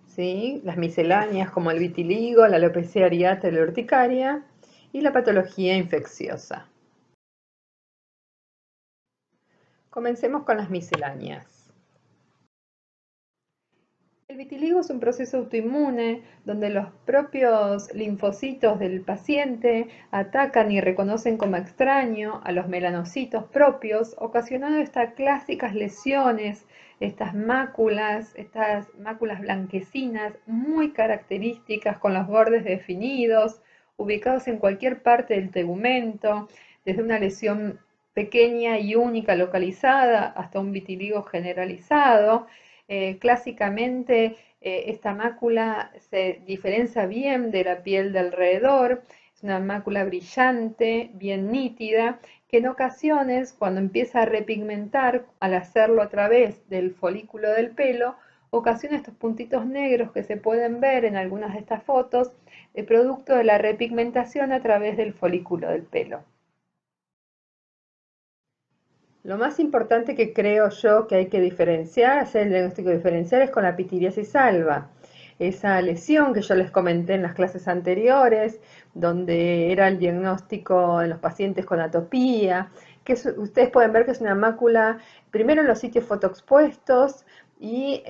¿sí? Las misceláneas como el vitiligo, la alopecia areata y la urticaria, y la patología infecciosa. Comencemos con las misceláneas. El vitiligo es un proceso autoinmune donde los propios linfocitos del paciente atacan y reconocen como extraño a los melanocitos propios, ocasionando estas clásicas lesiones, estas máculas blanquecinas muy características con los bordes definidos, ubicados en cualquier parte del tegumento, desde una lesión pequeña y única localizada hasta un vitiligo generalizado. Clásicamente esta mácula se diferencia bien de la piel de alrededor, es una mácula brillante, bien nítida, que en ocasiones cuando empieza a repigmentar al hacerlo a través del folículo del pelo, ocasiona estos puntitos negros que se pueden ver en algunas de estas fotos, producto de la repigmentación a través del folículo del pelo. Lo más importante que creo yo que hay que diferenciar, hacer el diagnóstico diferencial, es con la pitiriasis alba. Esa lesión que yo les comenté en las clases anteriores, donde era el diagnóstico en los pacientes con atopía, ustedes pueden ver que es una mácula, primero en los sitios fotoexpuestos, y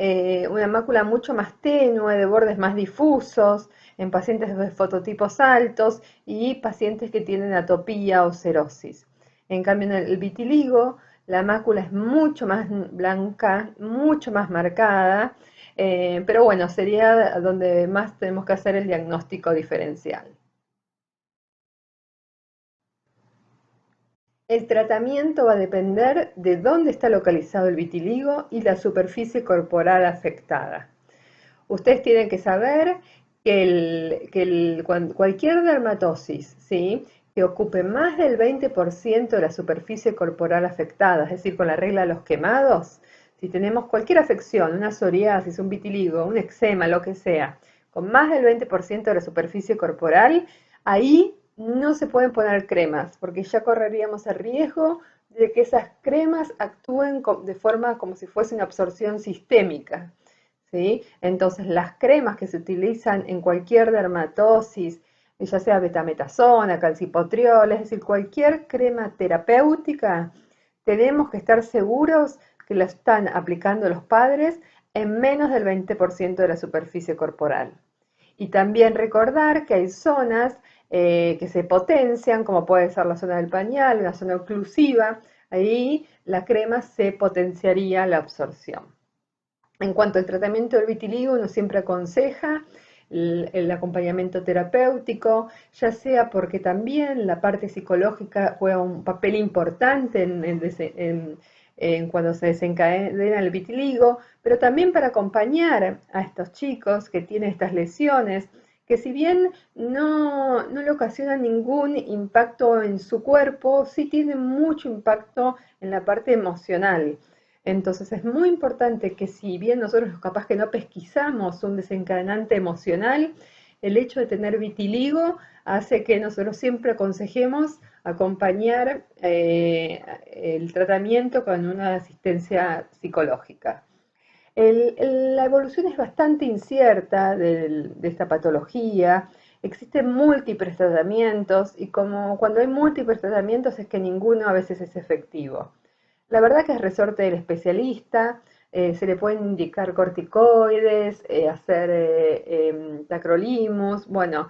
una mácula mucho más tenue, de bordes más difusos, en pacientes de fototipos altos y pacientes que tienen atopía o cerosis. En cambio, en el vitiligo, la mácula es mucho más blanca, mucho más marcada, pero bueno, sería donde más tenemos que hacer el diagnóstico diferencial. El tratamiento va a depender de dónde está localizado el vitiligo y la superficie corporal afectada. Ustedes tienen que saber que cualquier dermatosis, ¿sí?, que ocupe más del 20% de la superficie corporal afectada, es decir, con la regla de los quemados, si tenemos cualquier afección, una psoriasis, un vitiligo, un eczema, lo que sea, con más del 20% de la superficie corporal, ahí no se pueden poner cremas, porque ya correríamos el riesgo de que esas cremas actúen de forma como si fuese una absorción sistémica, ¿sí? Entonces, las cremas que se utilizan en cualquier dermatosis, ya sea betametasona, calcipotriol, es decir, cualquier crema terapéutica, tenemos que estar seguros que la están aplicando los padres en menos del 20% de la superficie corporal. Y también recordar que hay zonas que se potencian, como puede ser la zona del pañal, una zona oclusiva, ahí la crema se potenciaría la absorción. En cuanto al tratamiento del vitiligo, uno siempre aconseja el acompañamiento terapéutico, ya sea porque también la parte psicológica juega un papel importante en cuando se desencadena el vitiligo, pero también para acompañar a estos chicos que tienen estas lesiones, que si bien no le ocasionan ningún impacto en su cuerpo, sí tienen mucho impacto en la parte emocional. Entonces es muy importante que si bien nosotros capaz que no pesquisamos un desencadenante emocional, el hecho de tener vitiligo hace que nosotros siempre aconsejemos acompañar el tratamiento con una asistencia psicológica. La evolución es bastante incierta de esta patología, existen múltiples tratamientos y como cuando hay múltiples tratamientos es que ninguno a veces es efectivo. La verdad que es resorte del especialista, se le pueden indicar corticoides, hacer tacrolimus, bueno,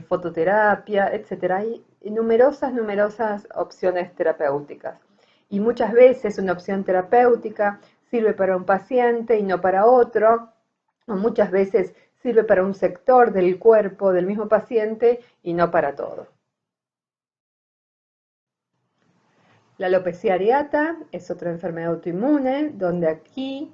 fototerapia, etcétera. Hay numerosas opciones terapéuticas. Y muchas veces una opción terapéutica sirve para un paciente y no para otro, o muchas veces sirve para un sector del cuerpo del mismo paciente y no para todo. La alopecia areata es otra enfermedad autoinmune donde aquí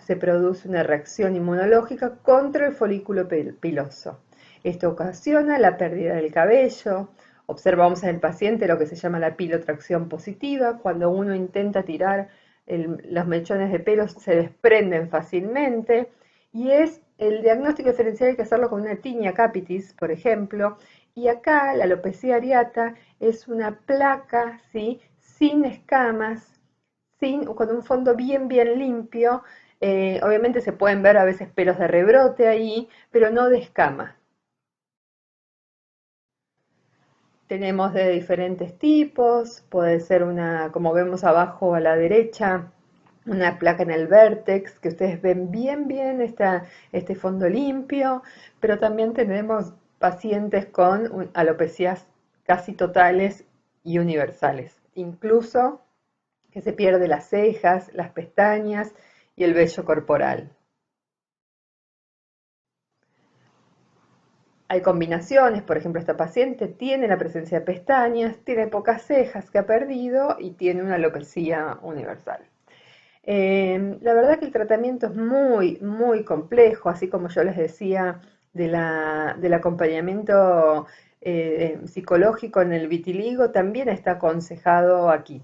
se produce una reacción inmunológica contra el folículo piloso. Esto ocasiona la pérdida del cabello. Observamos en el paciente lo que se llama la pilotracción positiva. Cuando uno intenta tirar los mechones de pelo se desprenden fácilmente. Y es el diagnóstico diferencial, hay que hacerlo con una tinea capitis, por ejemplo. Y acá la alopecia areata es una placa, ¿sí?, sin escamas, con un fondo bien limpio, Obviamente se pueden ver a veces pelos de rebrote ahí, pero no de escama. Tenemos de diferentes tipos, puede ser una, como vemos abajo a la derecha, una placa en el vértex, que ustedes ven bien este fondo limpio, pero también tenemos pacientes con alopecias casi totales y universales, incluso que se pierde las cejas, las pestañas y el vello corporal. Hay combinaciones, por ejemplo, esta paciente tiene la presencia de pestañas, tiene pocas cejas que ha perdido y tiene una alopecia universal. La verdad que el tratamiento es muy complejo, así como yo les decía del acompañamiento psicológico en el vitiligo, también está aconsejado aquí.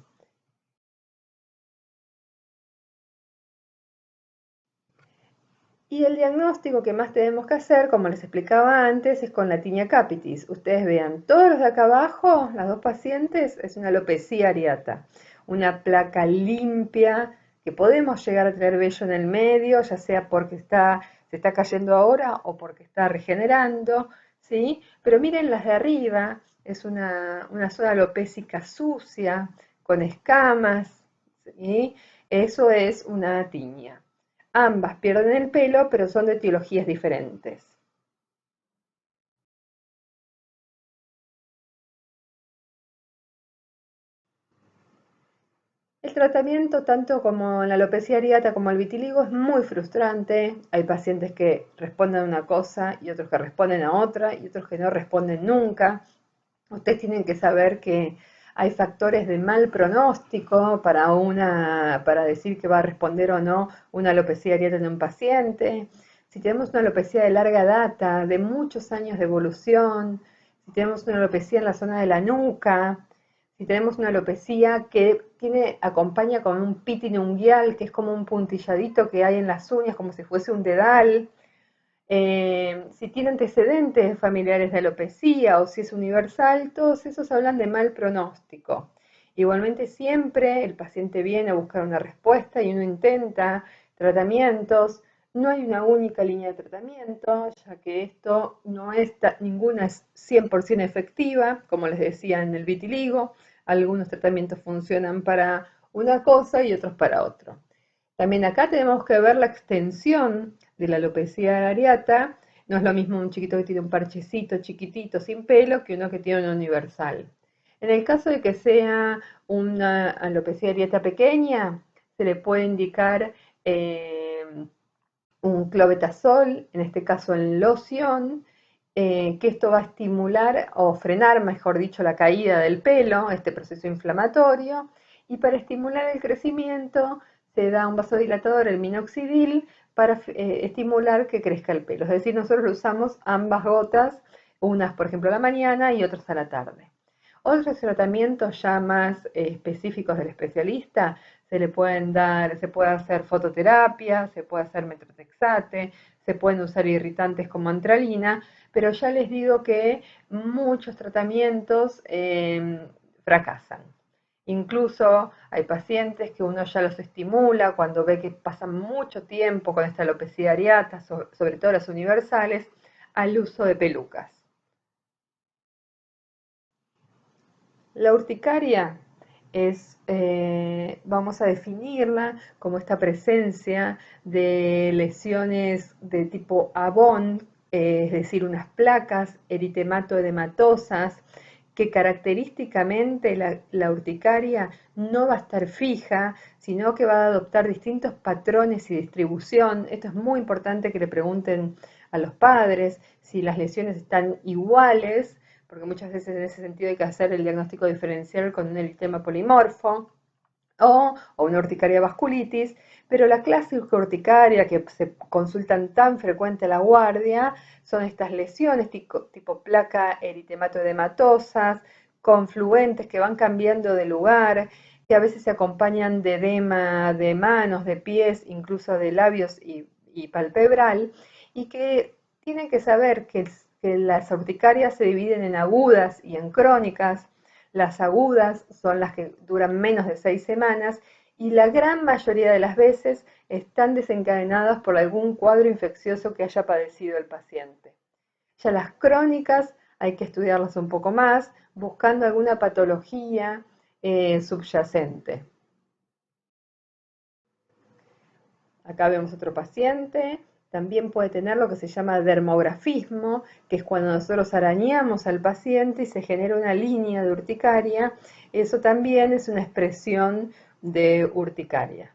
Y el diagnóstico que más tenemos que hacer, como les explicaba antes, es con la tinea capitis. Ustedes vean, todos los de acá abajo, las dos pacientes, es una alopecia areata, una placa limpia, que podemos llegar a tener vello en el medio, ya sea porque se está cayendo ahora o porque está regenerando, ¿sí? Pero miren las de arriba, es una zona alopécica sucia, con escamas, ¿sí? Eso es una tiña. Ambas pierden el pelo, pero son de etiologías diferentes. El tratamiento, tanto como en la alopecia areata como el vitiligo, es muy frustrante. Hay pacientes que responden a una cosa y otros que responden a otra y otros que no responden nunca. Ustedes tienen que saber que hay factores de mal pronóstico para decir que va a responder o no una alopecia areata en un paciente. Si tenemos una alopecia de larga data, de muchos años de evolución, si tenemos una alopecia en la zona de la nuca, si tenemos una alopecia que acompaña con un pitine unguial, que es como un puntilladito que hay en las uñas, como si fuese un dedal, si tiene antecedentes familiares de alopecia o si es universal, todos esos hablan de mal pronóstico. Igualmente siempre el paciente viene a buscar una respuesta y uno intenta tratamientos. No hay una única línea de tratamiento, ya que esto no es, ninguna es 100% efectiva, como les decía en el vitiligo. Algunos tratamientos funcionan para una cosa y otros para otro. También acá tenemos que ver la extensión de la alopecia areata. No es lo mismo un chiquito que tiene un parchecito chiquitito sin pelo que uno que tiene una universal. En el caso de que sea una alopecia areata pequeña, se le puede indicar un clobetasol, en este caso en loción, que esto va a estimular o frenar, mejor dicho, la caída del pelo, este proceso inflamatorio, y para estimular el crecimiento se da un vasodilatador, el minoxidil, para estimular que crezca el pelo. Es decir, nosotros usamos ambas gotas, unas por ejemplo a la mañana y otras a la tarde. Otros tratamientos ya más específicos del especialista se le pueden dar, se puede hacer fototerapia, se puede hacer metrotexate, se pueden usar irritantes como antralina, pero ya les digo que muchos tratamientos fracasan. Incluso hay pacientes que uno ya los estimula cuando ve que pasan mucho tiempo con esta alopecia areata, sobre todo las universales, al uso de pelucas. La urticaria vamos a definirla como esta presencia de lesiones de tipo Avon, es decir, unas placas eritemato-edematosas, que característicamente la urticaria no va a estar fija, sino que va a adoptar distintos patrones y distribución. Esto es muy importante que le pregunten a los padres si las lesiones están iguales, porque muchas veces en ese sentido hay que hacer el diagnóstico diferencial con un eritema polimorfo o una urticaria vasculitis, pero la clásica urticaria que se consultan tan frecuente a la guardia son estas lesiones tipo placa eritematoedematosas, confluentes que van cambiando de lugar, que a veces se acompañan de edema de manos, de pies, incluso de labios y palpebral, y que tienen que saber que las urticarias se dividen en agudas y en crónicas. Las agudas son las que duran menos de 6 semanas y la gran mayoría de las veces están desencadenadas por algún cuadro infeccioso que haya padecido el paciente. Ya las crónicas hay que estudiarlas un poco más, buscando alguna patología subyacente. Acá vemos otro paciente, también puede tener lo que se llama dermografismo, que es cuando nosotros arañamos al paciente y se genera una línea de urticaria. Eso también es una expresión de urticaria.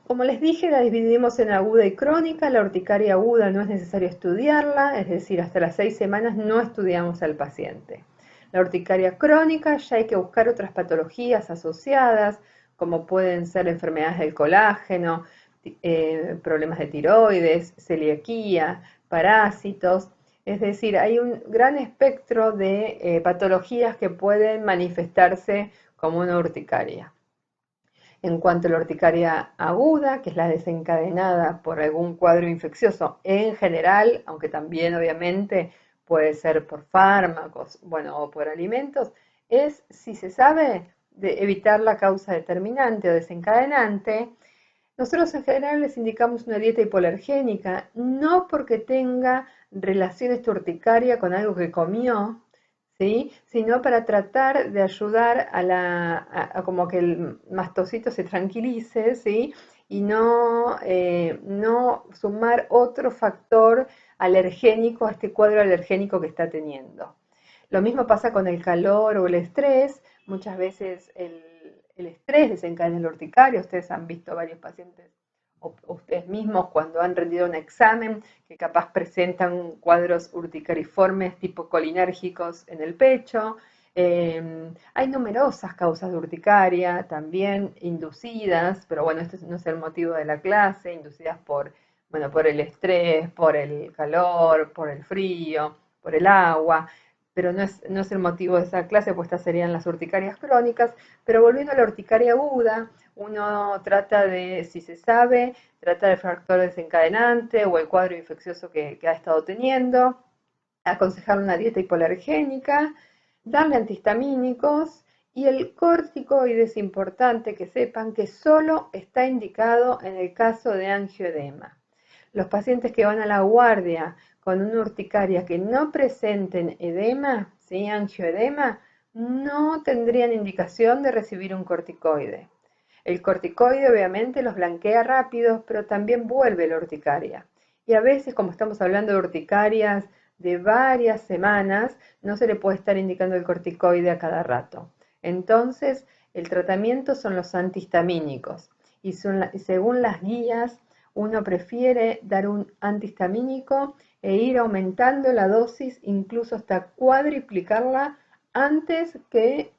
Como les dije, la dividimos en aguda y crónica. La urticaria aguda no es necesario estudiarla, es decir, hasta las 6 semanas no estudiamos al paciente. La urticaria crónica ya hay que buscar otras patologías asociadas, como pueden ser enfermedades del colágeno, problemas de tiroides, celiaquía, parásitos. Es decir, hay un gran espectro de patologías que pueden manifestarse como una urticaria. En cuanto a la urticaria aguda, que es la desencadenada por algún cuadro infeccioso en general, aunque también obviamente puede ser por fármacos, bueno, o por alimentos, es, si se sabe, de evitar la causa determinante o desencadenante. Nosotros en general les indicamos una dieta hipoalergénica, no porque tenga relación esta urticaria con algo que comió, ¿sí? Sino para tratar de ayudar a como que el mastocito se tranquilice, ¿sí? Y no sumar otro factor alergénico a este cuadro alergénico que está teniendo. Lo mismo pasa con el calor o el estrés. Muchas veces el estrés desencadena la urticaria. Ustedes han visto varios pacientes o ustedes mismos cuando han rendido un examen que capaz presentan cuadros urticariformes tipo colinérgicos en el pecho. Hay numerosas causas de urticaria, también inducidas, pero bueno, este no es el motivo de la clase, inducidas bueno, por el estrés, por el calor, por el frío, por el agua, pero no es el motivo de esa clase, pues estas serían las urticarias crónicas. Pero volviendo a la urticaria aguda, uno trata de, si se sabe, trata del factor desencadenante o el cuadro infeccioso que ha estado teniendo, aconsejar una dieta hipoalergénica, darle antihistamínicos y el corticoide es importante que sepan que solo está indicado en el caso de angioedema. Los pacientes que van a la guardia con una urticaria que no presenten edema, ¿sí? Angioedema, no tendrían indicación de recibir un corticoide. El corticoide obviamente los blanquea rápido, pero también vuelve la urticaria. Y a veces, como estamos hablando de urticarias de varias semanas, no se le puede estar indicando el corticoide a cada rato. Entonces, el tratamiento son los antihistamínicos. Y según las guías, uno prefiere dar un antihistamínico e ir aumentando la dosis, incluso hasta cuadriplicarla antes que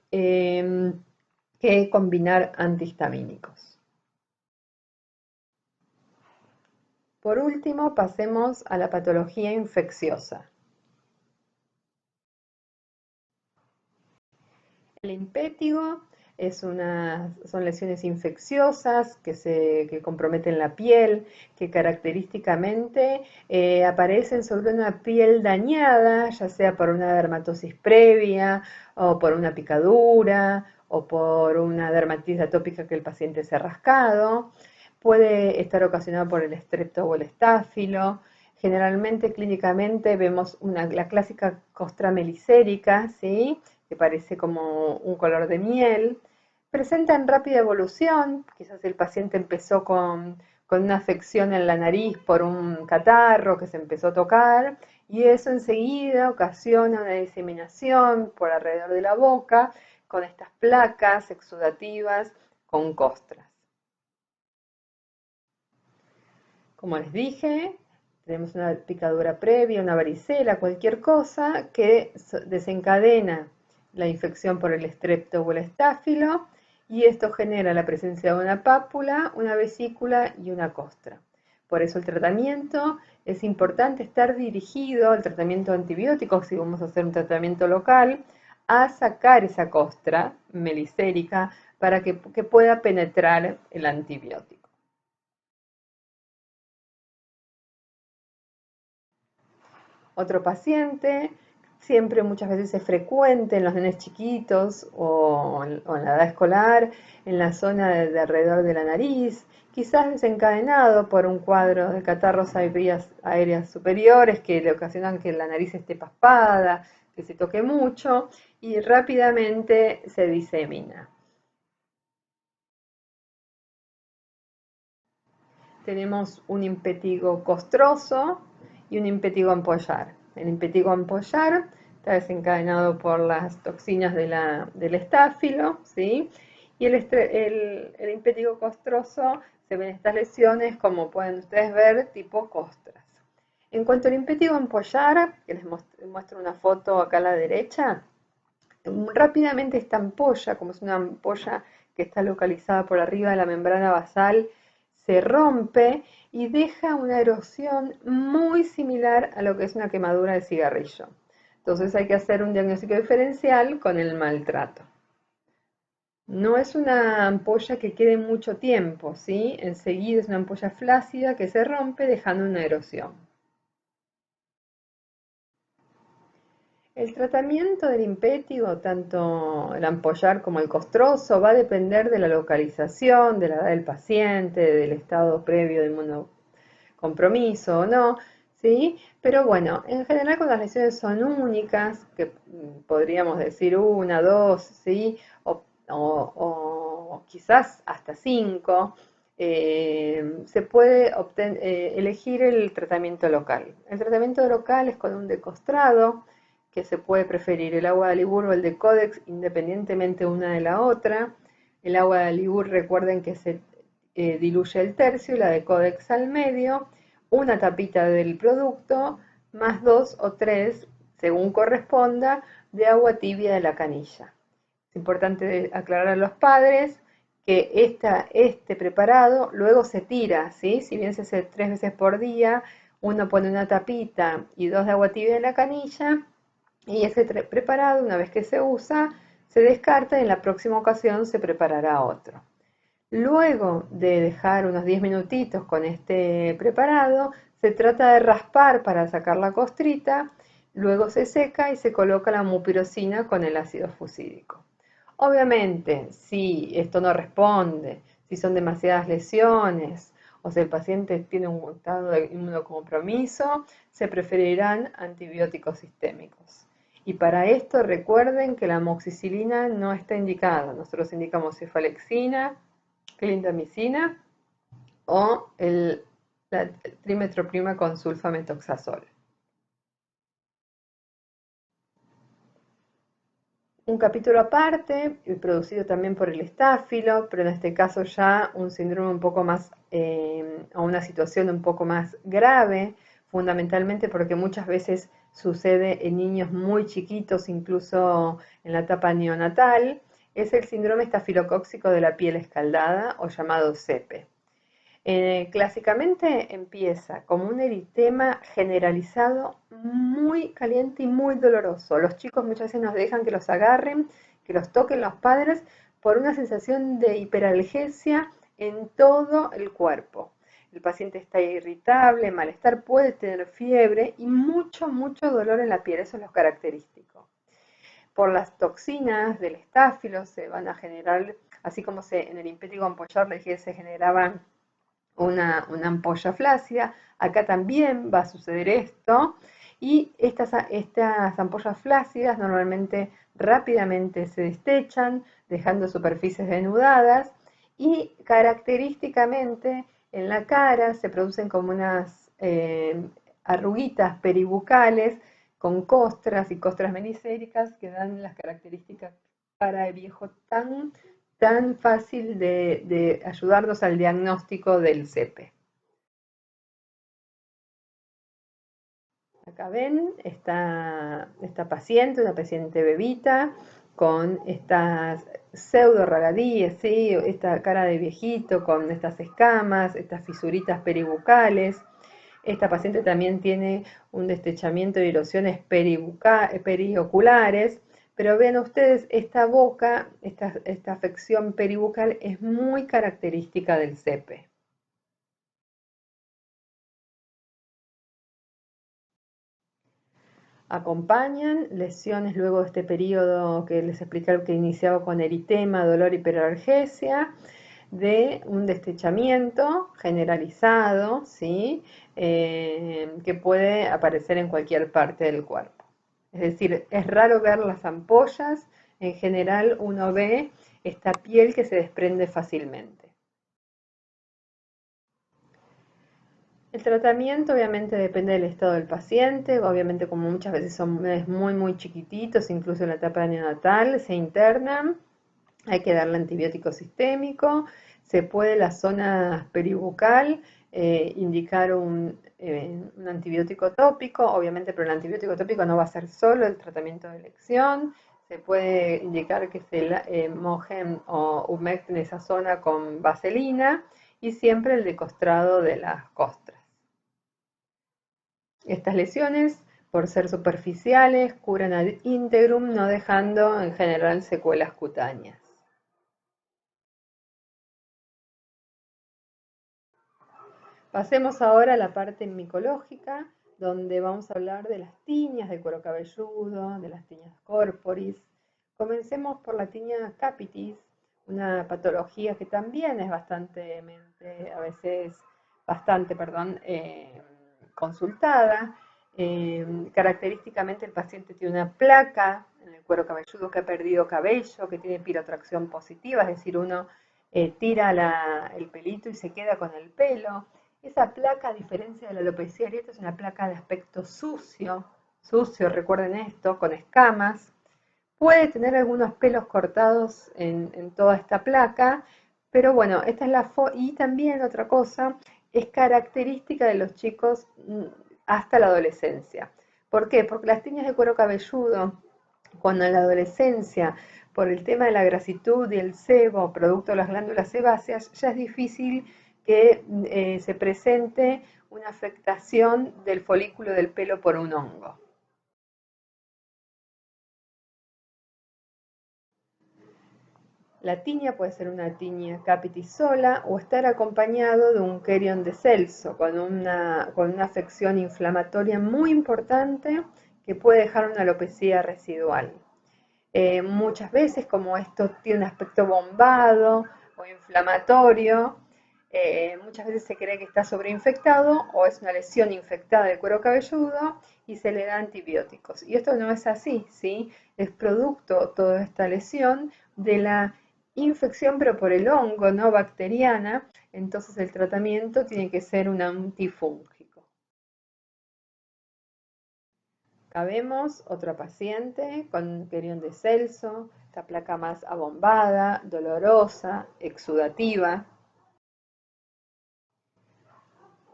combinar antihistamínicos. Por último, pasemos a la patología infecciosa. El impétigo son lesiones infecciosas que comprometen la piel, que característicamente aparecen sobre una piel dañada, ya sea por una dermatosis previa o por una picadura o por una dermatitis atópica que el paciente se ha rascado. Puede estar ocasionado por el estrepto o el estáfilo. Generalmente, clínicamente, vemos la clásica costra melicérica, ¿sí? Que parece como un color de miel. Presentan rápida evolución, quizás el paciente empezó con una afección en la nariz por un catarro que se empezó a tocar y eso enseguida ocasiona una diseminación por alrededor de la boca con estas placas exudativas con costras. Como les dije, tenemos una picadura previa, una varicela, cualquier cosa que desencadena la infección por el estrepto o el estáfilo y esto genera la presencia de una pápula, una vesícula y una costra. Por eso el tratamiento es importante estar dirigido al tratamiento antibiótico, si vamos a hacer un tratamiento local, a sacar esa costra melicérica para que pueda penetrar el antibiótico. Otro paciente siempre muchas veces es frecuente en los nenes chiquitos o en la edad escolar, en la zona de alrededor de la nariz, quizás desencadenado por un cuadro de catarros a vías aéreas superiores que le ocasionan que la nariz esté paspada, que se toque mucho y rápidamente se disemina. Tenemos un impetigo costroso y un impetigo ampollar. El impetigo ampollar está desencadenado por las toxinas del estáfilo, ¿sí? Y el impetigo costroso se ven estas lesiones, como pueden ustedes ver, tipo costras. En cuanto al impetigo ampollar, que les muestro una foto acá a la derecha, rápidamente esta ampolla, como es una ampolla que está localizada por arriba de la membrana basal, se rompe y deja una erosión muy similar a lo que es una quemadura de cigarrillo. Entonces hay que hacer un diagnóstico diferencial con el maltrato. No es una ampolla que quede mucho tiempo, ¿sí? Enseguida es una ampolla flácida que se rompe dejando una erosión. El tratamiento del impétigo, tanto el ampollar como el costroso, va a depender de la localización, de la edad del paciente, del estado previo de inmunocompromiso o no, ¿sí? Pero bueno, en general cuando las lesiones son únicas, que podríamos decir una, dos, ¿sí? O quizás hasta cinco, se puede elegir el tratamiento local. El tratamiento local es con un decostrado, que se puede preferir el agua de Alibur o el de Codex independientemente una de la otra. El agua de Alibur, recuerden que se diluye el tercio y la de Codex al medio, una tapita del producto, más 2 o 3, según corresponda, de agua tibia de la canilla. Es importante aclarar a los padres que este preparado luego se tira, ¿sí? Si bien se hace 3 veces por día, uno pone una tapita y 2 de agua tibia en la canilla, y ese preparado, una vez que se usa, se descarta y en la próxima ocasión se preparará otro. Luego de dejar unos 10 minutitos con este preparado, se trata de raspar para sacar la costrita, luego se seca y se coloca la mupirocina con el ácido fusídico. Obviamente, si esto no responde, si son demasiadas lesiones o si el paciente tiene un estado de inmunocompromiso, se preferirán antibióticos sistémicos. Y para esto recuerden que la amoxicilina no está indicada. Nosotros indicamos cefalexina, clindamicina o la trimetroprima con sulfamethoxazol. Un capítulo aparte, producido también por el estáfilo, pero en este caso ya un síndrome un poco más, o una situación un poco más grave, fundamentalmente porque muchas veces sucede en niños muy chiquitos, incluso en la etapa neonatal, es el síndrome estafilocóxico de la piel escaldada o llamado SEPE. Clásicamente empieza como un eritema generalizado muy caliente y muy doloroso. Los chicos muchas veces nos dejan que los agarren, que los toquen los padres por una sensación de hiperalgesia en todo el cuerpo. El paciente está irritable, malestar, puede tener fiebre y mucho, mucho dolor en la piel. Eso es lo característico. Por las toxinas del estáfilo se van a generar, así como en el impétigo ampollar les dije, se generaban una ampolla flácida. Acá también va a suceder esto. Y estas ampollas flácidas normalmente rápidamente se destechan, dejando superficies denudadas. Y característicamente en la cara se producen como unas arruguitas peribucales con costras y costras menicéricas que dan las características cara de viejo tan fácil de ayudarnos al diagnóstico del SEPE. Acá ven esta paciente, una paciente bebita, con estas pseudo ragadíes, ¿sí? Esta cara de viejito con estas escamas, estas fisuritas peribucales. Esta paciente también tiene un destechamiento y erosiones perioculares, pero vean ustedes, esta boca, esta afección peribucal es muy característica del SEPE. acompañan lesiones luego de este periodo que les expliqué que iniciaba con eritema, dolor, hiperalgesia, de un destrechamiento generalizado, ¿sí? Que puede aparecer en cualquier parte del cuerpo. Es decir, es raro ver las ampollas, en general uno ve esta piel que se desprende fácilmente. El tratamiento obviamente depende del estado del paciente, obviamente como muchas veces son muy chiquititos, incluso en la etapa neonatal, se internan, hay que darle antibiótico sistémico, se puede la zona peribucal indicar un antibiótico tópico, obviamente, pero el antibiótico tópico no va a ser solo el tratamiento de elección, se puede indicar que se mojen o humecten esa zona con vaselina y siempre el decostrado de las costras. Estas lesiones, por ser superficiales, curan ad integrum, no dejando en general secuelas cutáneas. Pasemos ahora a la parte micológica, donde vamos a hablar de las tiñas de cuero cabelludo, de las tiñas corporis. Comencemos por la tiña capitis, una patología que también es consultada. Característicamente el paciente tiene una placa en el cuero cabelludo que ha perdido cabello, que tiene pirotracción positiva, es decir, uno tira el pelito y se queda con el pelo. Esa placa, a diferencia de la alopecia areata, es una placa de aspecto sucio, recuerden esto, con escamas. Puede tener algunos pelos cortados en toda esta placa, pero bueno, esta es y también otra cosa, es característica de los chicos hasta la adolescencia. ¿Por qué? Porque las tiñas de cuero cabelludo, cuando en la adolescencia, por el tema de la grasitud y el sebo, producto de las glándulas sebáceas, ya es difícil que se presente una afectación del folículo del pelo por un hongo. La tiña puede ser una tiña capitis sola o estar acompañado de un querion de Celso con una afección inflamatoria muy importante que puede dejar una alopecia residual. Muchas veces, como esto tiene un aspecto bombado o inflamatorio, muchas veces se cree que está sobreinfectado o es una lesión infectada del cuero cabelludo y se le da antibióticos. Y esto no es así, ¿sí? Es producto toda esta lesión de la infección, pero por el hongo, no bacteriana, entonces el tratamiento tiene que ser un antifúngico. Acá vemos otra paciente con querión de Celso, esta placa más abombada, dolorosa, exudativa.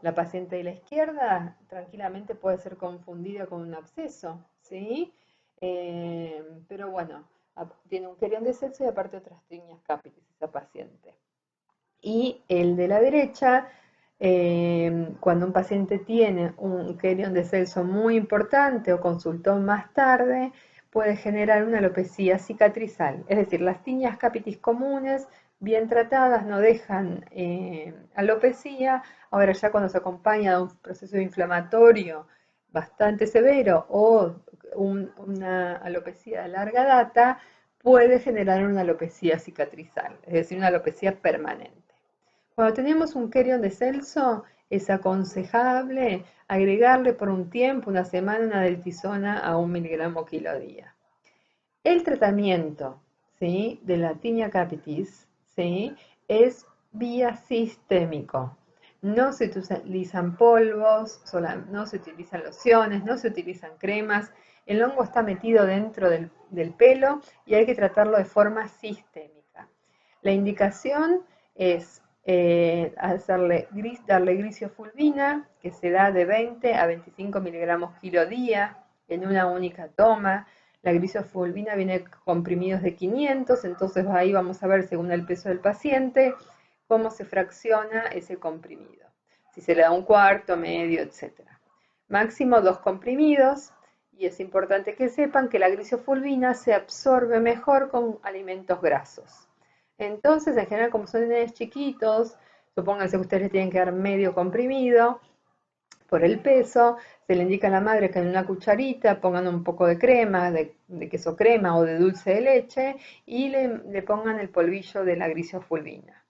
La paciente de la izquierda tranquilamente puede ser confundida con un absceso, ¿sí? Pero bueno, tiene un querión de Celso y aparte otras tiñas capitis esa paciente. Y el de la derecha, cuando un paciente tiene un querión de Celso muy importante o consultó más tarde, puede generar una alopecia cicatrizal. Es decir, las tiñas capitis comunes, bien tratadas, no dejan alopecia. Ahora ya cuando se acompaña de un proceso inflamatorio bastante severo o una alopecia de larga data, puede generar una alopecia cicatrizal, es decir, una alopecia permanente. Cuando tenemos un querion de Celso, es aconsejable agregarle por un tiempo, una semana, una deltisona a 1 miligramo kilo día. El tratamiento, ¿sí?, de la tiña capitis, ¿sí?, es vía sistémico. No se utilizan polvos, no se utilizan lociones, no se utilizan cremas. El hongo está metido dentro del pelo y hay que tratarlo de forma sistémica. La indicación es darle gliciofulvina, que se da de 20 a 25 miligramos kilo día en una única toma. La gliciofulvina viene comprimidos de 500, entonces ahí vamos a ver, según el peso del paciente, cómo se fracciona ese comprimido. Si se le da un cuarto, medio, etc. Máximo 2 comprimidos, y es importante que sepan que la gliciofulvina se absorbe mejor con alimentos grasos. Entonces, en general, como son nenes chiquitos, supónganse que ustedes le tienen que dar medio comprimido, por el peso, se le indica a la madre que en una cucharita pongan un poco de crema, de queso crema o de dulce de leche y le pongan el polvillo de la grisofulvina.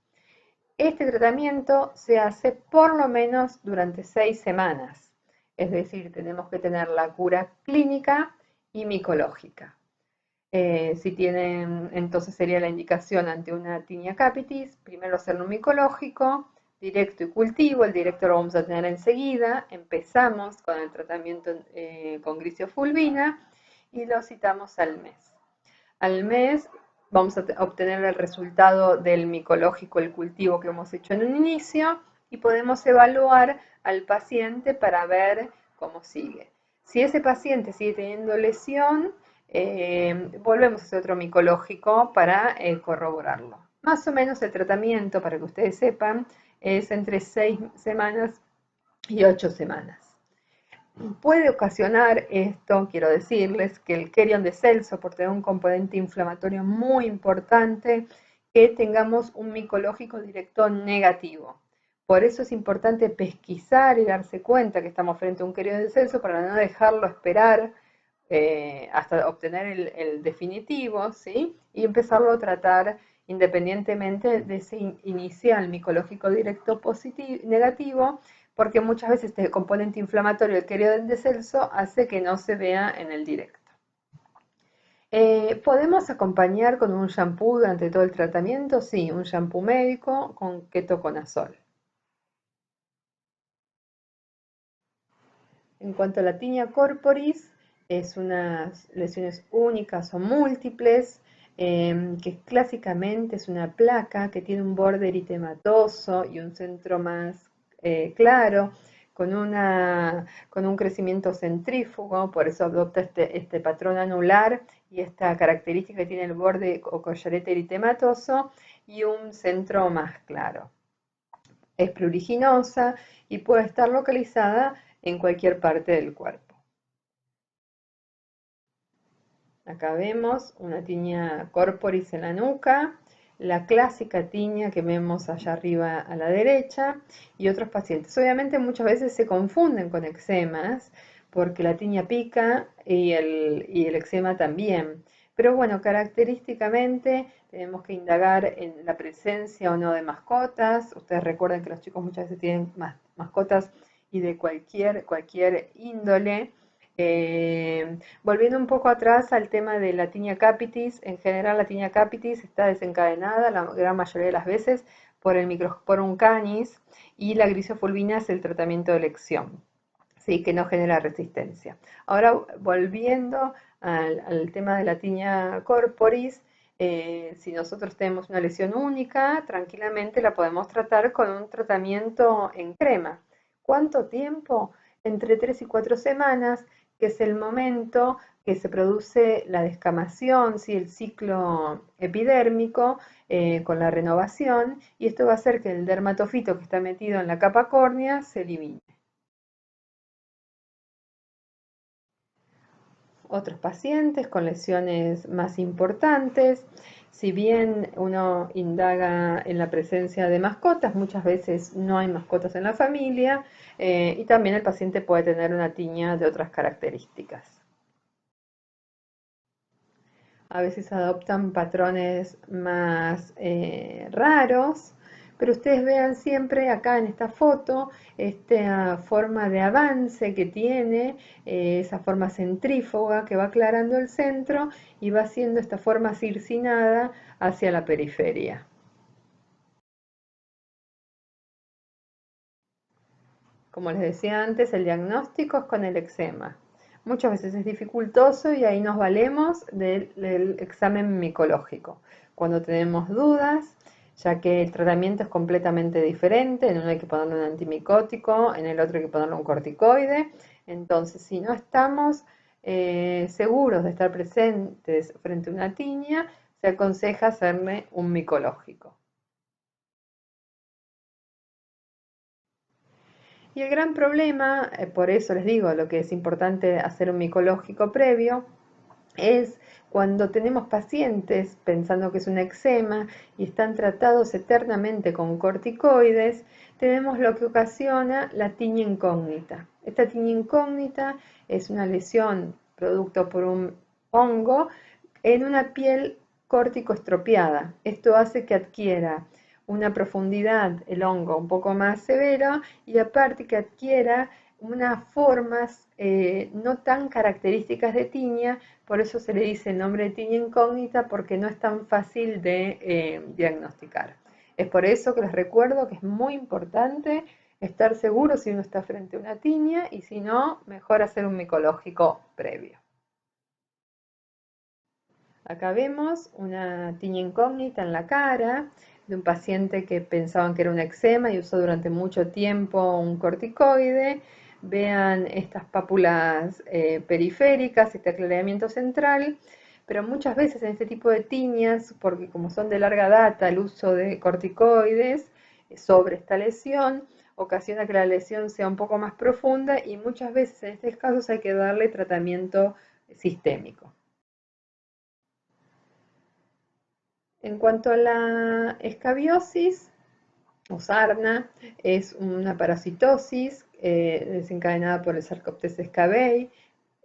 Este tratamiento se hace por lo menos durante 6 semanas, es decir, tenemos que tener la cura clínica y micológica. Si tienen, entonces sería la indicación ante una tinea capitis, primero hacerlo micológico, directo y cultivo. El directo lo vamos a tener enseguida. Empezamos con el tratamiento con grisofulvina y lo citamos al mes. Al mes vamos a obtener el resultado del micológico, el cultivo que hemos hecho en un inicio, y podemos evaluar al paciente para ver cómo sigue. Si ese paciente sigue teniendo lesión, volvemos a hacer otro micológico para corroborarlo. Más o menos el tratamiento, para que ustedes sepan, es entre 6 semanas y 8 semanas. Puede ocasionar esto, quiero decirles, que el Querion de Celso, por tener un componente inflamatorio muy importante, que tengamos un micológico directo negativo. Por eso es importante pesquisar y darse cuenta que estamos frente a un Querion de Celso para no dejarlo esperar hasta obtener el definitivo, ¿sí? Y empezarlo a tratar independientemente de ese inicial micológico directo negativo, porque muchas veces este componente inflamatorio del Querion de Celso hace que no se vea en el directo. ¿Podemos acompañar con un shampoo durante todo el tratamiento? Sí, un shampoo médico con ketoconazol. En cuanto a la tinea corporis, es unas lesiones únicas o múltiples, que clásicamente es una placa que tiene un borde eritematoso y un centro más claro, con un crecimiento centrífugo, por eso adopta este patrón anular y esta característica que tiene el borde o collarete eritematoso y un centro más claro. Es pruriginosa y puede estar localizada en cualquier parte del cuerpo. Acá vemos una tinea corporis en la nuca, la clásica tinea que vemos allá arriba a la derecha y otros pacientes. Obviamente muchas veces se confunden con eczemas porque la tinea pica y el eczema también. Pero bueno, característicamente tenemos que indagar en la presencia o no de mascotas. Ustedes recuerden que los chicos muchas veces tienen mascotas y de cualquier índole. Volviendo un poco atrás al tema de la tinea capitis, en general la tinea capitis está desencadenada la gran mayoría de las veces por el Microsporum canis y la grisofulvina es el tratamiento de elección, ¿sí? Que no genera resistencia. Ahora, volviendo al tema de la tinea corporis, si nosotros tenemos una lesión única, tranquilamente la podemos tratar con un tratamiento en crema. ¿Cuánto tiempo? Entre 3 y 4 semanas, que es el momento que se produce la descamación, ¿sí? El ciclo epidérmico con la renovación, y esto va a hacer que el dermatofito que está metido en la capa córnea se elimine. Otros pacientes con lesiones más importantes, si bien uno indaga en la presencia de mascotas, muchas veces no hay mascotas en la familia y también el paciente puede tener una tiña de otras características. A veces adoptan patrones más raros, pero ustedes vean siempre acá en esta foto esta forma de avance que tiene, esa forma centrífuga que va aclarando el centro y va haciendo esta forma circinada hacia la periferia. Como les decía antes, el diagnóstico es con el eczema. Muchas veces es dificultoso y ahí nos valemos del examen micológico. Cuando tenemos dudas, ya que el tratamiento es completamente diferente, en uno hay que ponerle un antimicótico, en el otro hay que ponerle un corticoide. Entonces, si no estamos seguros de estar presentes frente a una tiña, se aconseja hacerle un micológico. Y el gran problema, por eso les digo, lo que es importante hacer un micológico previo, es cuando tenemos pacientes pensando que es un eczema y están tratados eternamente con corticoides, tenemos lo que ocasiona la tiña incógnita. Esta tiña incógnita es una lesión producto por un hongo en una piel córtico-estropiada. Esto hace que adquiera una profundidad, el hongo, un poco más severa y aparte que adquiera unas formas no tan características de tiña, por eso se le dice el nombre de tiña incógnita porque no es tan fácil de diagnosticar. Es por eso que les recuerdo que es muy importante estar seguro si uno está frente a una tiña y si no, mejor hacer un micológico previo. Acá vemos una tiña incógnita en la cara de un paciente que pensaban que era un eczema y usó durante mucho tiempo un corticoide. Vean estas pápulas periféricas, este aclaramiento central, pero muchas veces en este tipo de tiñas, porque como son de larga data el uso de corticoides sobre esta lesión, ocasiona que la lesión sea un poco más profunda y muchas veces en estos casos hay que darle tratamiento sistémico. En cuanto a la escabiosis o sarna, es una parasitosis desencadenada por el Sarcoptes scabei.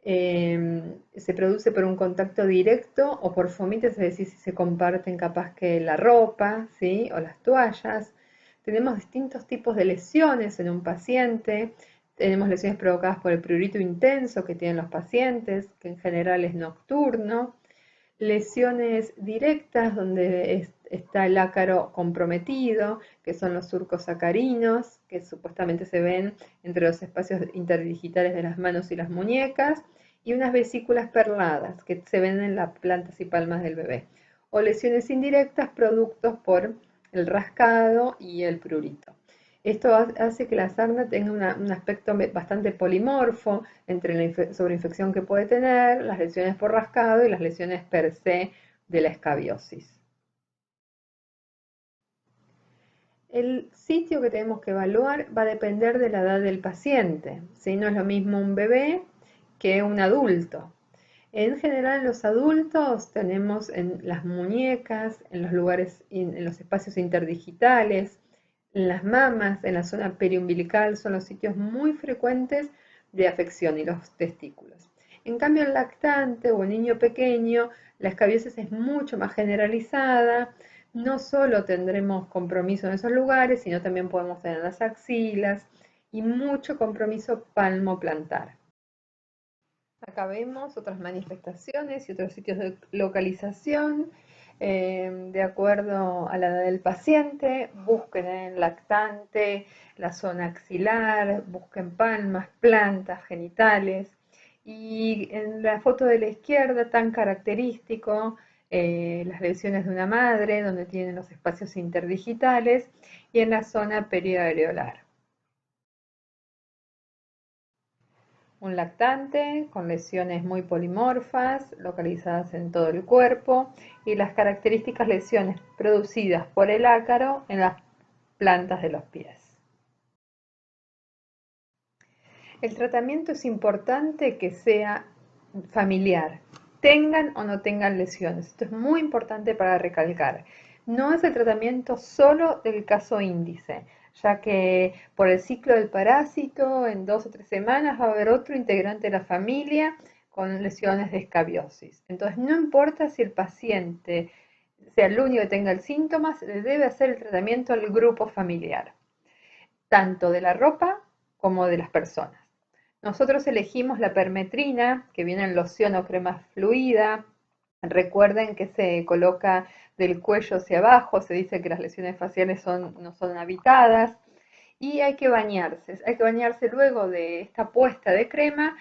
Se produce por un contacto directo o por fomites, es decir, si se comparten capaz que la ropa, ¿sí? O las toallas. Tenemos distintos tipos de lesiones en un paciente. Tenemos lesiones provocadas por el prurito intenso que tienen los pacientes, que en general es nocturno. Lesiones directas donde está el ácaro comprometido, que son los surcos acarinos, que supuestamente se ven entre los espacios interdigitales de las manos y las muñecas, y unas vesículas perladas que se ven en las plantas y palmas del bebé. O lesiones indirectas, productos por el rascado y el prurito. Esto hace que la sarna tenga un aspecto bastante polimorfo entre la sobreinfección que puede tener, las lesiones por rascado y las lesiones per se de la escabiosis. El sitio que tenemos que evaluar va a depender de la edad del paciente. ¿Sí? No es lo mismo un bebé que un adulto. En general, los adultos tenemos en las muñecas, en los lugares, en los espacios interdigitales, en las mamas, en la zona periumbilical, son los sitios muy frecuentes de afección y los testículos. En cambio, el lactante o el niño pequeño, la escabiosis es mucho más generalizada. No solo tendremos compromiso en esos lugares, sino también podemos tener las axilas y mucho compromiso palmo-plantar. Acá vemos otras manifestaciones y otros sitios de localización. De acuerdo a la edad del paciente, busquen en el lactante la zona axilar, busquen palmas, plantas, genitales. Y en la foto de la izquierda, tan característico, las lesiones de una madre, donde tienen los espacios interdigitales, y en la zona perioareolar. Un lactante con lesiones muy polimorfas, localizadas en todo el cuerpo, y las características lesiones producidas por el ácaro en las plantas de los pies. El tratamiento es importante que sea familiar, tengan o no tengan lesiones. Esto es muy importante para recalcar. No es el tratamiento solo del caso índice, ya que por el ciclo del parásito, en 2 o 3 semanas va a haber otro integrante de la familia con lesiones de escabiosis. Entonces, no importa si el paciente sea el único que tenga el síntoma, se le debe hacer el tratamiento al grupo familiar, tanto de la ropa como de las personas. Nosotros elegimos la permetrina, que viene en loción o crema fluida. Recuerden que se coloca del cuello hacia abajo, se dice que las lesiones faciales no son habitadas. Y hay que bañarse luego de esta puesta de crema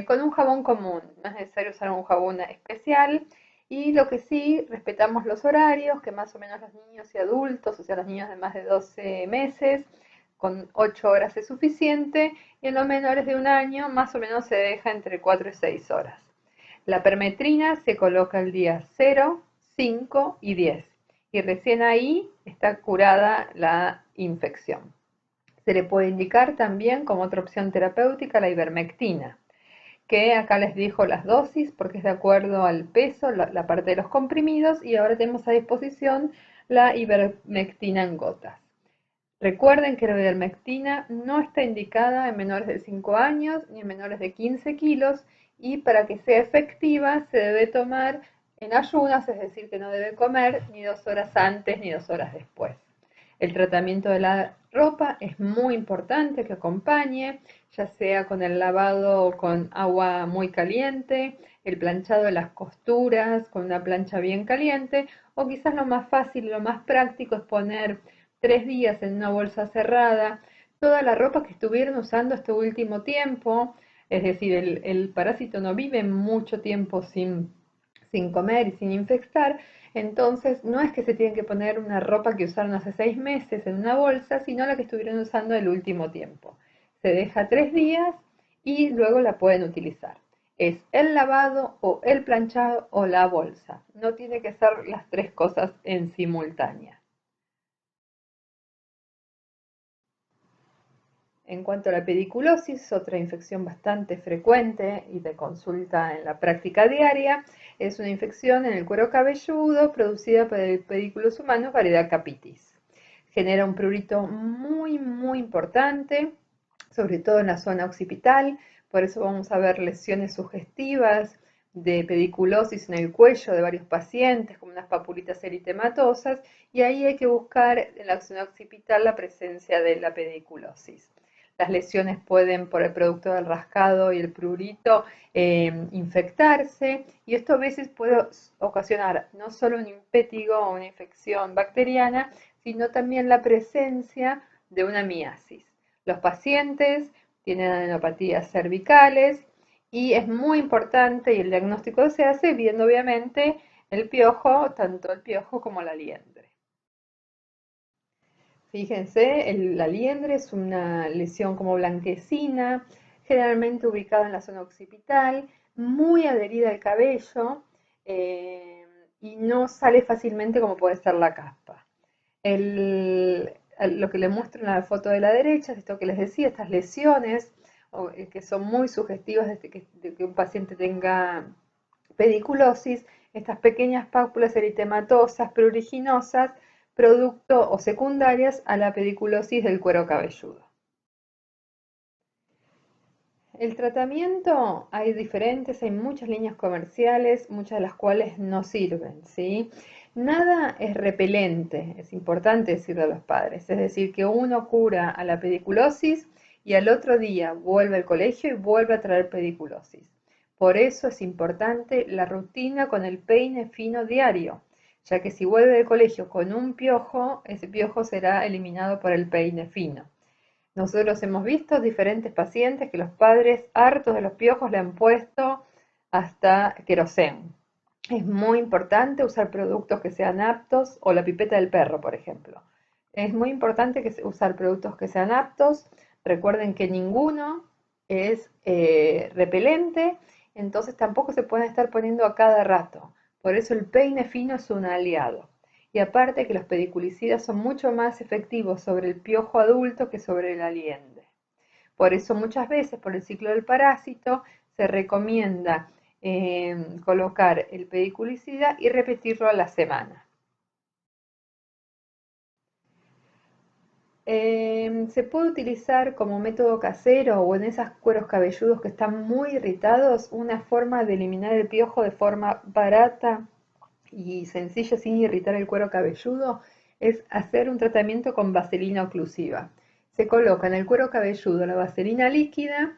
con un jabón común, no es necesario usar un jabón especial. Y lo que sí, respetamos los horarios, que más o menos los niños y adultos, o sea, los niños de más de 12 meses, con 8 horas es suficiente, y en los menores de un año más o menos se deja entre 4 y 6 horas. La permetrina se coloca el día 0, 5 y 10, y recién ahí está curada la infección. Se le puede indicar también como otra opción terapéutica la ivermectina, que acá les dijo las dosis porque es de acuerdo al peso, la parte de los comprimidos, y ahora tenemos a disposición la ivermectina en gotas. Recuerden que la ivermectina no está indicada en menores de 5 años ni en menores de 15 kilos y para que sea efectiva se debe tomar en ayunas, es decir, que no debe comer ni 2 horas antes ni 2 horas después. El tratamiento de la ropa es muy importante que acompañe, ya sea con el lavado con agua muy caliente, el planchado de las costuras con una plancha bien caliente, o quizás lo más fácil y lo más práctico es poner 3 días en una bolsa cerrada toda la ropa que estuvieron usando este último tiempo, es decir, el parásito no vive mucho tiempo sin comer y sin infectar, entonces no es que se tienen que poner una ropa que usaron hace 6 meses en una bolsa, sino la que estuvieron usando el último tiempo. Se deja 3 días y luego la pueden utilizar. Es el lavado o el planchado o la bolsa. No tiene que ser las tres cosas en simultánea. En cuanto a la pediculosis, otra infección bastante frecuente y de consulta en la práctica diaria, es una infección en el cuero cabelludo producida por el pedículos humanos variedad capitis. Genera un prurito muy, muy importante, sobre todo en la zona occipital, por eso vamos a ver lesiones sugestivas de pediculosis en el cuello de varios pacientes, como unas papulitas eritematosas, y ahí hay que buscar en la zona occipital la presencia de la pediculosis. Las lesiones pueden, por el producto del rascado y el prurito, infectarse y esto a veces puede ocasionar no solo un impétigo o una infección bacteriana, sino también la presencia de una miasis. Los pacientes tienen adenopatías cervicales y es muy importante y el diagnóstico se hace viendo obviamente el piojo, tanto el piojo como la liendre. Fíjense, la liendre es una lesión como blanquecina, generalmente ubicada en la zona occipital, muy adherida al cabello y no sale fácilmente como puede ser la caspa. Lo que les muestro en la foto de la derecha es esto que les decía, estas lesiones que son muy sugestivas de que un paciente tenga pediculosis, estas pequeñas pápulas eritematosas, pruriginosas, producto o secundarias a la pediculosis del cuero cabelludo. El tratamiento hay diferentes, hay muchas líneas comerciales, muchas de las cuales no sirven, ¿sí? Nada es repelente, es importante decirle a los padres, es decir, que uno cura a la pediculosis y al otro día vuelve al colegio y vuelve a traer pediculosis. Por eso es importante la rutina con el peine fino diario, ya que si vuelve del colegio con un piojo, ese piojo será eliminado por el peine fino. Nosotros hemos visto diferentes pacientes que los padres hartos de los piojos le han puesto hasta querosén. Es muy importante usar productos que sean aptos o la pipeta del perro, por ejemplo. Es muy importante usar productos que sean aptos. Recuerden que ninguno es repelente, entonces tampoco se pueden estar poniendo a cada rato. Por eso el peine fino es un aliado. Y aparte que los pediculicidas son mucho más efectivos sobre el piojo adulto que sobre la liendre. Por eso muchas veces, por el ciclo del parásito, se recomienda colocar el pediculicida y repetirlo a la semana. Se puede utilizar como método casero o en esos cueros cabelludos que están muy irritados, una forma de eliminar el piojo de forma barata y sencilla sin irritar el cuero cabelludo es hacer un tratamiento con vaselina oclusiva. Se coloca en el cuero cabelludo la vaselina líquida,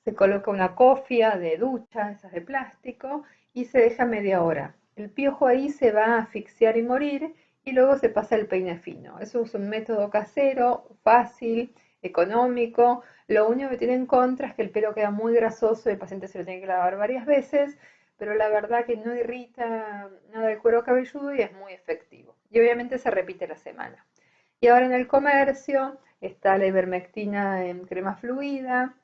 se coloca una cofia de ducha, esas de plástico, y se deja media hora. El piojo ahí se va a asfixiar y morir y luego se pasa el peine fino. Eso es un método casero, fácil, económico. Lo único que tiene en contra es que el pelo queda muy grasoso y el paciente se lo tiene que lavar varias veces, pero la verdad que no irrita nada el cuero cabelludo y es muy efectivo. Y obviamente se repite la semana. Y ahora en el comercio está la ivermectina en crema fluida,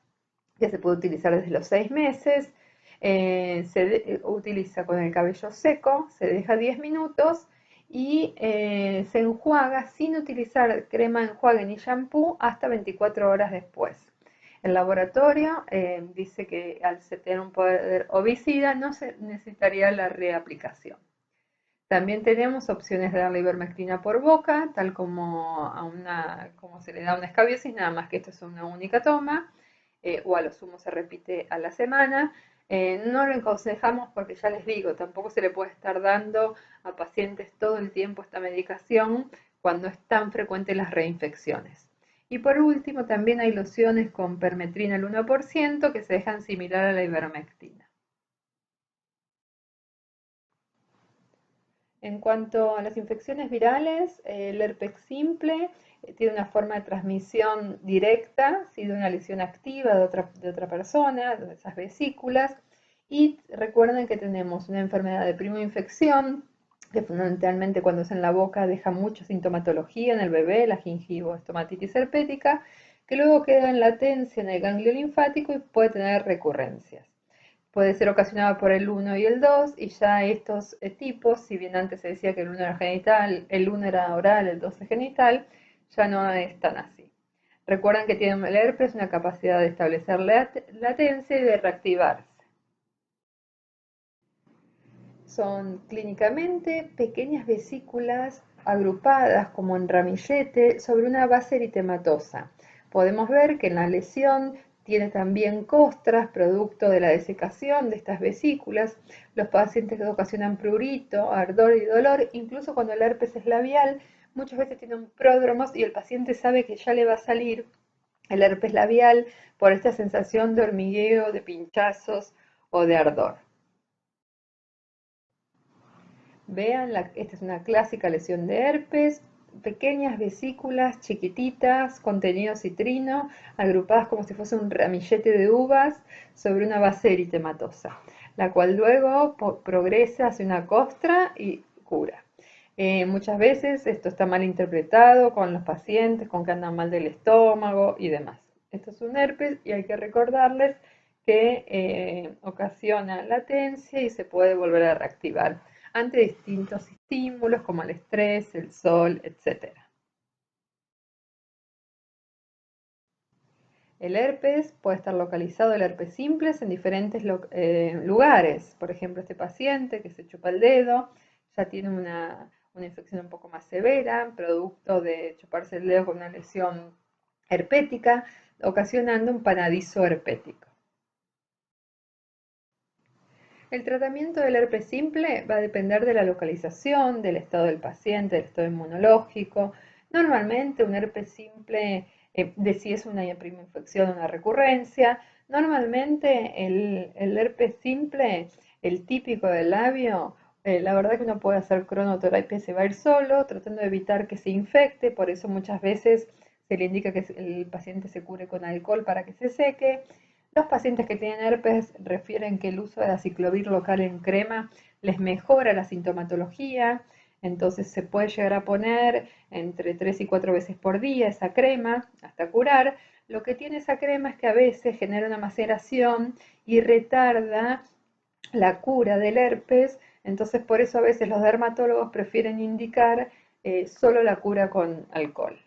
que se puede utilizar desde los 6 meses. Se utiliza con el cabello seco, se deja 10 minutos y se enjuaga sin utilizar crema de enjuague ni shampoo hasta 24 horas después. El laboratorio dice que al tener un poder ovicida no se necesitaría la reaplicación. También tenemos opciones de darle ivermectina por boca, tal como, como se le da a una escabiosis, nada más que esto es una única toma, o a lo sumo se repite a la semana. No lo aconsejamos porque ya les digo, tampoco se le puede estar dando a pacientes todo el tiempo esta medicación cuando es tan frecuente las reinfecciones. Y por último, también hay lociones con permetrina al 1% que se dejan similar a la ivermectina. En cuanto a las infecciones virales, el herpes simple tiene una forma de transmisión directa, ¿sí? De una lesión activa de otra persona, de esas vesículas. Y recuerden que tenemos una enfermedad de primoinfección, que fundamentalmente cuando es en la boca deja mucha sintomatología en el bebé, la gingivo-estomatitis herpética, que luego queda en latencia en el ganglio linfático y puede tener recurrencias. Puede ser ocasionado por el 1 y el 2, y ya estos tipos, si bien antes se decía que el 1 era genital, el 1 era oral, el 2 es genital, ya no es tan así. Recuerden que tienen el herpes una capacidad de establecer latencia y de reactivarse. Son clínicamente pequeñas vesículas agrupadas como en ramillete sobre una base eritematosa. Podemos ver que en la lesión tiene también costras, producto de la desecación de estas vesículas. Los pacientes ocasionan prurito, ardor y dolor, incluso cuando el herpes es labial, muchas veces tiene un pródromos y el paciente sabe que ya le va a salir el herpes labial por esta sensación de hormigueo, de pinchazos o de ardor. Vean, esta es una clásica lesión de herpes, pequeñas vesículas chiquititas, contenido citrino, agrupadas como si fuese un ramillete de uvas sobre una base eritematosa, la cual luego progresa hacia una costra y cura. Muchas veces esto está mal interpretado con los pacientes, con que andan mal del estómago y demás. Esto es un herpes y hay que recordarles que ocasiona latencia y se puede volver a reactivar ante distintos estímulos como el estrés, el sol, etc. El herpes puede estar localizado, el herpes simples, en diferentes lugares. Por ejemplo, este paciente que se chupa el dedo ya tiene una infección un poco más severa, producto de chuparse el dedo con una lesión herpética, ocasionando un panadizo herpético. El tratamiento del herpes simple va a depender de la localización, del estado del paciente, del estado inmunológico. Normalmente un herpes simple, de si es una prima infección o una recurrencia, normalmente el herpes simple, el típico del labio, la verdad que uno puede hacer cronoterapia, se va a ir solo, tratando de evitar que se infecte, por eso muchas veces se le indica que el paciente se cure con alcohol para que se seque. Los pacientes que tienen herpes refieren que el uso de aciclovir local en crema les mejora la sintomatología, entonces se puede llegar a poner entre 3 y 4 veces por día esa crema hasta curar. Lo que tiene esa crema es que a veces genera una maceración y retarda la cura del herpes, entonces por eso a veces los dermatólogos prefieren indicar solo la cura con alcohol.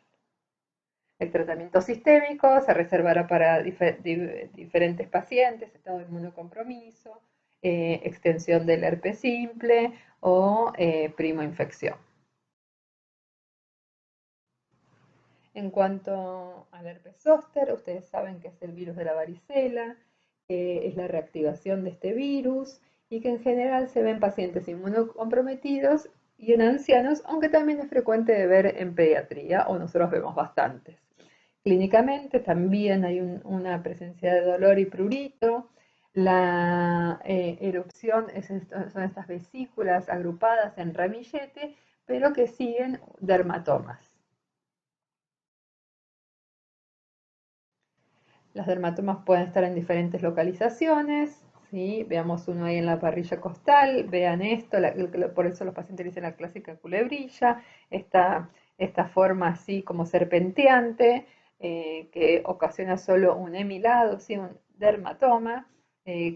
El tratamiento sistémico se reservará para diferentes pacientes, estado inmunocompromiso, extensión del herpes simple o primoinfección. En cuanto al herpes zóster, ustedes saben que es el virus de la varicela, es la reactivación de este virus y que en general se ve en pacientes inmunocomprometidos y en ancianos, aunque también es frecuente de ver en pediatría, o nosotros vemos bastantes. Clínicamente también hay una presencia de dolor y prurito. La erupción son estas vesículas agrupadas en ramillete, pero que siguen dermatomas. Los dermatomas pueden estar en diferentes localizaciones, ¿sí? Veamos uno ahí en la parrilla costal, vean esto, por eso los pacientes dicen la clásica culebrilla, esta forma así como serpenteante, que ocasiona solo un hemilado, ¿sí? Un dermatoma,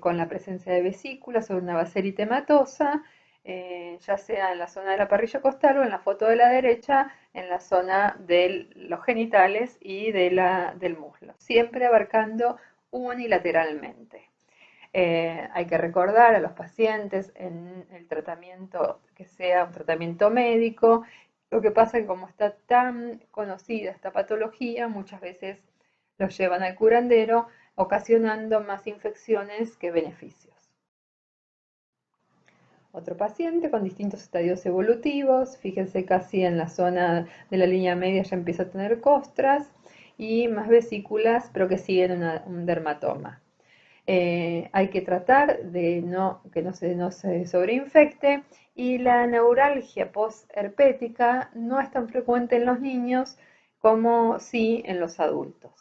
con la presencia de vesículas sobre una base eritematosa, ya sea en la zona de la parrilla costal o en la foto de la derecha, en la zona de los genitales y del muslo, siempre abarcando unilateralmente. Hay que recordar a los pacientes en el tratamiento que sea un tratamiento médico. Lo que pasa es que como está tan conocida esta patología, muchas veces los llevan al curandero, ocasionando más infecciones que beneficios. Otro paciente con distintos estadios evolutivos, fíjense casi en la zona de la línea media ya empieza a tener costras y más vesículas, pero que siguen un dermatoma. Hay que tratar de que no se sobreinfecte, y la neuralgia postherpética no es tan frecuente en los niños como sí en los adultos.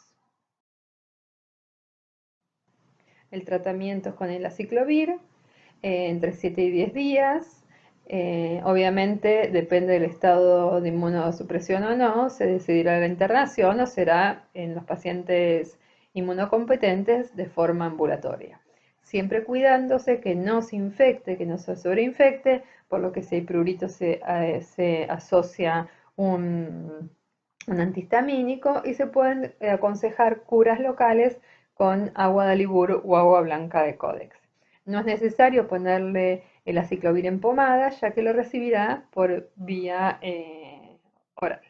El tratamiento es con el aciclovir, entre 7 y 10 días. Obviamente depende del estado de inmunosupresión o no, se decidirá la internación o será en los pacientes inmunocompetentes de forma ambulatoria. Siempre cuidándose que no se infecte, que no se sobreinfecte, por lo que si hay prurito se asocia un antihistamínico y se pueden aconsejar curas locales con agua de Alibur o agua blanca de Codex. No es necesario ponerle el aciclovir en pomada, ya que lo recibirá por vía oral.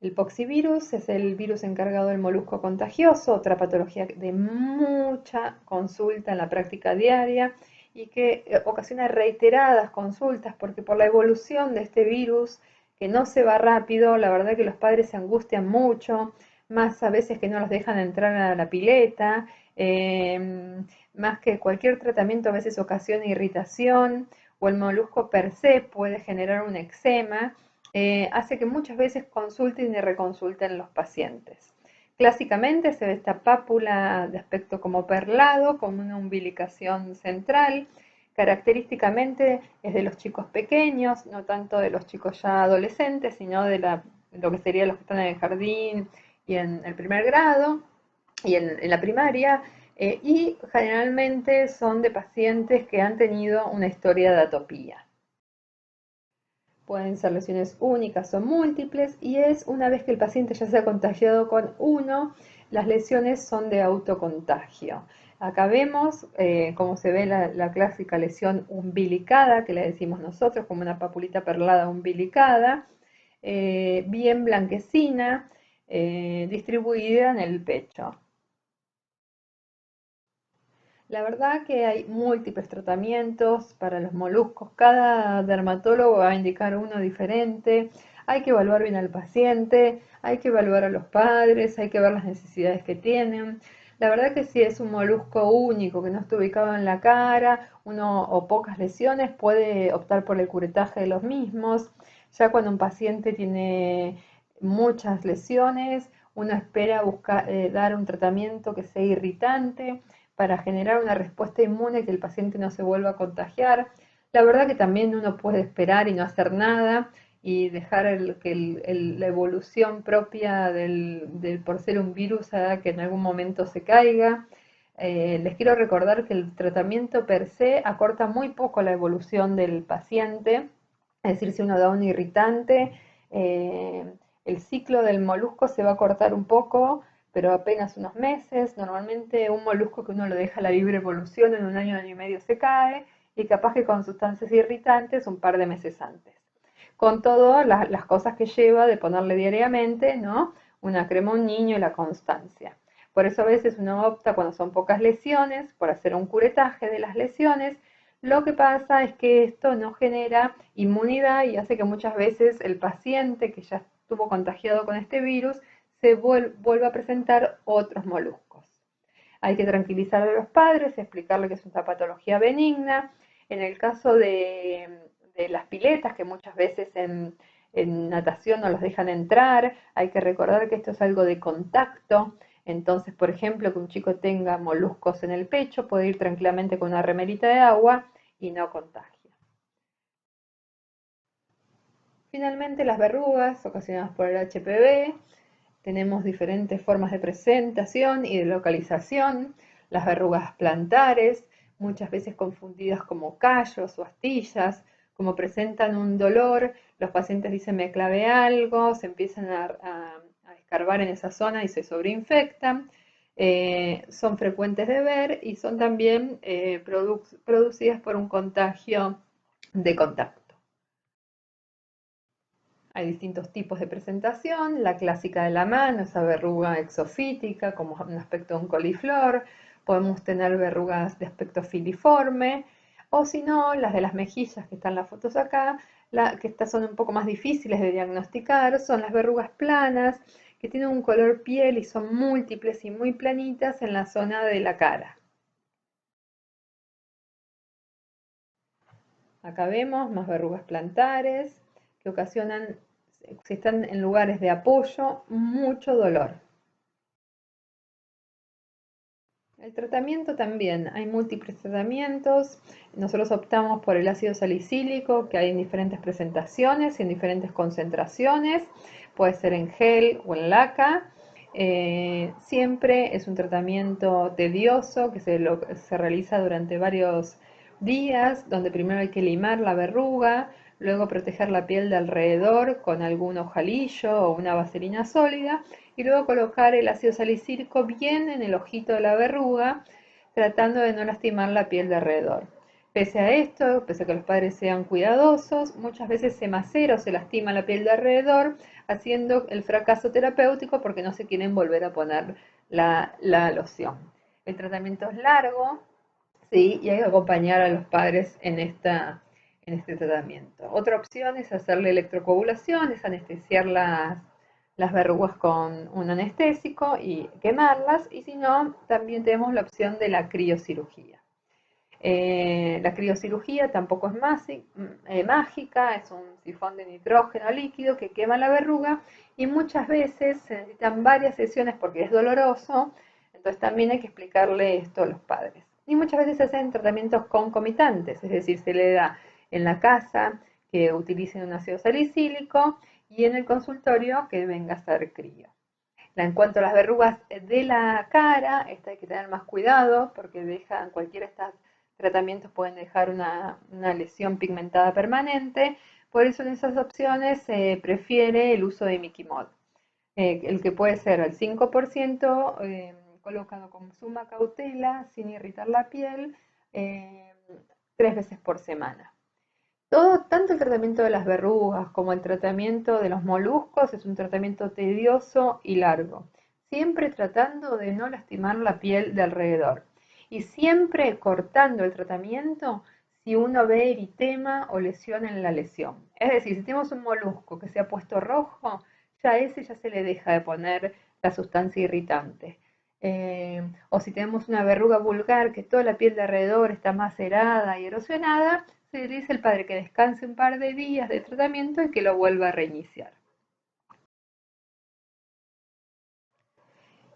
El poxivirus es el virus encargado del molusco contagioso, otra patología de mucha consulta en la práctica diaria y que ocasiona reiteradas consultas porque por la evolución de este virus, que no se va rápido, la verdad que los padres se angustian mucho, más a veces que no los dejan entrar a la pileta, más que cualquier tratamiento a veces ocasiona irritación o el molusco per se puede generar un eczema. Hace que muchas veces consulten y reconsulten los pacientes. Clásicamente se ve esta pápula de aspecto como perlado, con una umbilicación central. Característicamente es de los chicos pequeños, no tanto de los chicos ya adolescentes, sino de lo que serían los que están en el jardín y en el primer grado y en la primaria. Y generalmente son de pacientes que han tenido una historia de atopía. Pueden ser lesiones únicas o múltiples y es una vez que el paciente ya se ha contagiado con uno, las lesiones son de autocontagio. Acá vemos cómo se ve la clásica lesión umbilicada, que le decimos nosotros, como una papulita perlada umbilicada, bien blanquecina, distribuida en el pecho. La verdad que hay múltiples tratamientos para los moluscos, cada dermatólogo va a indicar uno diferente, hay que evaluar bien al paciente, hay que evaluar a los padres, hay que ver las necesidades que tienen. La verdad que si es un molusco único que no está ubicado en la cara, uno o pocas lesiones, puede optar por el curetaje de los mismos. Ya cuando un paciente tiene muchas lesiones, uno espera dar un tratamiento que sea irritante para generar una respuesta inmune y que el paciente no se vuelva a contagiar. La verdad que también uno puede esperar y no hacer nada y dejar la evolución propia por ser un virus haga que en algún momento se caiga. Les quiero recordar que el tratamiento per se acorta muy poco la evolución del paciente, es decir, si uno da un irritante, el ciclo del molusco se va a cortar un poco, pero apenas unos meses. Normalmente un molusco que uno lo deja a la libre evolución en un año y medio se cae, y capaz que con sustancias irritantes un par de meses antes. Con todas las cosas que lleva de ponerle diariamente, ¿no? Una crema a un niño y la constancia. Por eso a veces uno opta, cuando son pocas lesiones, por hacer un curetaje de las lesiones. Lo que pasa es que esto no genera inmunidad y hace que muchas veces el paciente que ya estuvo contagiado con este virus se vuelva a presentar otros moluscos. Hay que tranquilizar a los padres, explicarle que es una patología benigna. En el caso de las piletas, que muchas veces en natación no los dejan entrar, hay que recordar que esto es algo de contacto. Entonces, por ejemplo, que un chico tenga moluscos en el pecho, puede ir tranquilamente con una remerita de agua y no contagia. Finalmente, las verrugas ocasionadas por el HPV. Tenemos diferentes formas de presentación y de localización. Las verrugas plantares, muchas veces confundidas como callos o astillas, como presentan un dolor, los pacientes dicen me clavé algo, se empiezan a escarbar en esa zona y se sobreinfectan. Son frecuentes de ver y son también producidas por un contagio de contacto. Hay distintos tipos de presentación, la clásica de la mano, esa verruga exofítica, como un aspecto de un coliflor. Podemos tener verrugas de aspecto filiforme, o si no, las de las mejillas, que están en las fotos acá, que estas son un poco más difíciles de diagnosticar, son las verrugas planas, que tienen un color piel y son múltiples y muy planitas en la zona de la cara. Acá vemos más verrugas plantares que ocasionan, si están en lugares de apoyo, mucho dolor. El tratamiento también, hay múltiples tratamientos. Nosotros optamos por el ácido salicílico, que hay en diferentes presentaciones y en diferentes concentraciones. Puede ser en gel o en laca. Siempre es un tratamiento tedioso que se realiza durante varios días, donde primero hay que limar la verruga, luego proteger la piel de alrededor con algún ojalillo o una vaselina sólida y luego colocar el ácido salicílico bien en el ojito de la verruga, tratando de no lastimar la piel de alrededor. Pese a esto, pese a que los padres sean cuidadosos, muchas veces se macera o se lastima la piel de alrededor, haciendo el fracaso terapéutico porque no se quieren volver a poner la loción. El tratamiento es largo, sí, y hay que acompañar a los padres en este tratamiento. Otra opción es hacerle electrocoagulación, es anestesiar las verrugas con un anestésico y quemarlas, y si no, también tenemos la opción de la criocirugía. La criocirugía tampoco es mágica, es un sifón de nitrógeno líquido que quema la verruga y muchas veces se necesitan varias sesiones porque es doloroso, entonces también hay que explicarle esto a los padres. Y muchas veces se hacen tratamientos concomitantes, es decir, se le da en la casa que utilicen un ácido salicílico y en el consultorio que venga a hacer crío. En cuanto a las verrugas de la cara, esta hay que tener más cuidado porque cualquiera de estos tratamientos pueden dejar una lesión pigmentada permanente. Por eso en esas opciones se prefiere el uso de Mickey Mod, el que puede ser al 5%, colocado con suma cautela, sin irritar la piel, 3 veces por semana. Tanto el tratamiento de las verrugas como el tratamiento de los moluscos es un tratamiento tedioso y largo, siempre tratando de no lastimar la piel de alrededor y siempre cortando el tratamiento si uno ve eritema o lesión en la lesión. Es decir, si tenemos un molusco que se ha puesto rojo, ya a ese ya se le deja de poner la sustancia irritante. O si tenemos una verruga vulgar que toda la piel de alrededor está macerada y erosionada, se le dice al padre que descanse un par de días de tratamiento y que lo vuelva a reiniciar.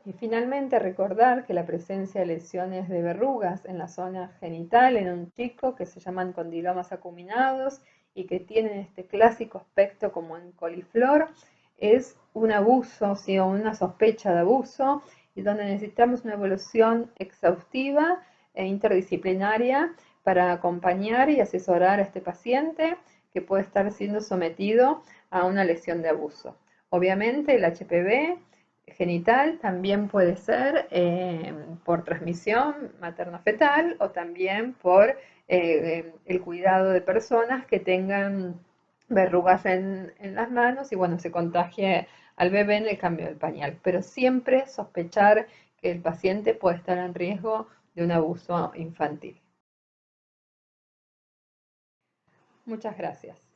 Y finalmente recordar que la presencia de lesiones de verrugas en la zona genital en un chico que se llaman condilomas acuminados y que tienen este clásico aspecto como en coliflor es un abuso, ¿sí? O una sospecha de abuso y donde necesitamos una evaluación exhaustiva e interdisciplinaria para acompañar y asesorar a este paciente que puede estar siendo sometido a una lesión de abuso. Obviamente el HPV genital también puede ser por transmisión materno-fetal o también por el cuidado de personas que tengan verrugas en las manos y bueno, se contagie al bebé en el cambio del pañal. Pero siempre sospechar que el paciente puede estar en riesgo de un abuso infantil. Muchas gracias.